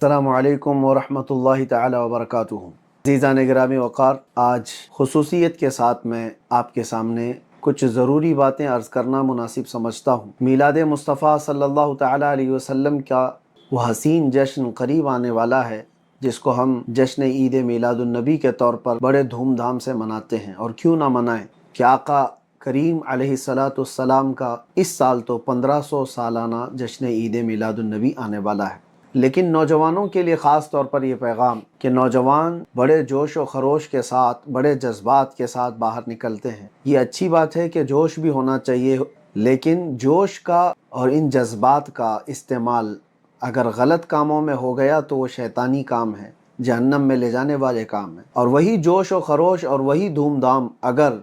السلام علیکم ورحمۃ اللہ تعالی وبرکاتہ۔ عزیزان گرامی وقار، آج خصوصیت کے ساتھ میں آپ کے سامنے کچھ ضروری باتیں عرض کرنا مناسب سمجھتا ہوں۔ میلاد مصطفیٰ صلی اللہ تعالی علیہ وسلم کا وہ حسین جشن قریب آنے والا ہے جس کو ہم جشن عید میلاد النبی کے طور پر بڑے دھوم دھام سے مناتے ہیں، اور کیوں نہ منائیں کہ آقا کریم علیہ السلام کا اس سال تو 1500 سالانہ جشن عید میلاد النبی آنے والا ہے۔ لیکن نوجوانوں کے لیے خاص طور پر یہ پیغام کہ نوجوان بڑے جوش و خروش کے ساتھ، بڑے جذبات کے ساتھ باہر نکلتے ہیں۔ یہ اچھی بات ہے کہ جوش بھی ہونا چاہیے، لیکن جوش کا اور ان جذبات کا استعمال اگر غلط کاموں میں ہو گیا تو وہ شیطانی کام ہے، جہنم میں لے جانے والے کام ہے۔ اور وہی جوش و خروش اور وہی دھوم دھام اگر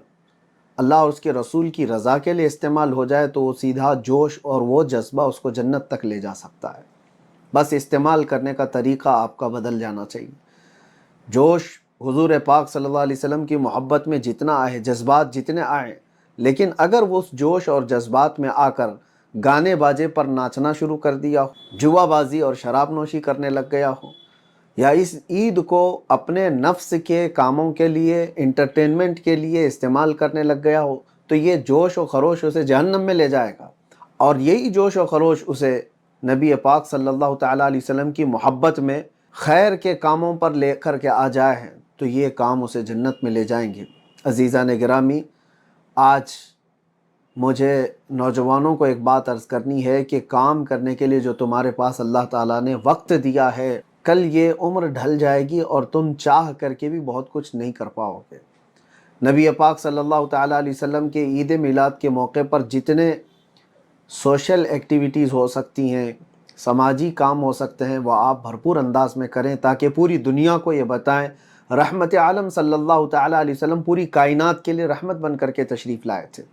اللہ اور اس کے رسول کی رضا کے لیے استعمال ہو جائے تو وہ سیدھا جوش اور وہ جذبہ اس کو جنت تک لے جا سکتا ہے۔ بس استعمال کرنے کا طریقہ آپ کا بدل جانا چاہیے۔ جوش حضور پاک صلی اللہ علیہ وسلم کی محبت میں جتنا آئے، جذبات جتنے آئیں، لیکن اگر وہ اس جوش اور جذبات میں آ کر گانے باجے پر ناچنا شروع کر دیا ہو، جوا بازی اور شراب نوشی کرنے لگ گیا ہو، یا اس عید کو اپنے نفس کے کاموں کے لیے، انٹرٹینمنٹ کے لیے استعمال کرنے لگ گیا ہو، تو یہ جوش و خروش اسے جہنم میں لے جائے گا۔ اور یہی جوش و خروش اسے نبی پاک صلی اللہ تعالیٰ علیہ وسلم کی محبت میں خیر کے کاموں پر لے کر کے آ جائے ہیں تو یہ کام اسے جنت میں لے جائیں گے۔ عزیزان گرامی، آج مجھے نوجوانوں کو ایک بات عرض کرنی ہے کہ کام کرنے کے لیے جو تمہارے پاس اللہ تعالیٰ نے وقت دیا ہے، کل یہ عمر ڈھل جائے گی اور تم چاہ کر کے بھی بہت کچھ نہیں کر پاؤ گے۔ نبی پاک صلی اللہ تعالیٰ علیہ وسلم کے عید میلاد کے موقع پر جتنے سوشل ایکٹیویٹیز ہو سکتی ہیں، سماجی کام ہو سکتے ہیں، وہ آپ بھرپور انداز میں کریں تاکہ پوری دنیا کو یہ بتائیں رحمت عالم صلی اللہ تعالیٰ علیہ وسلم پوری کائنات کے لیے رحمت بن کر کے تشریف لائے تھے۔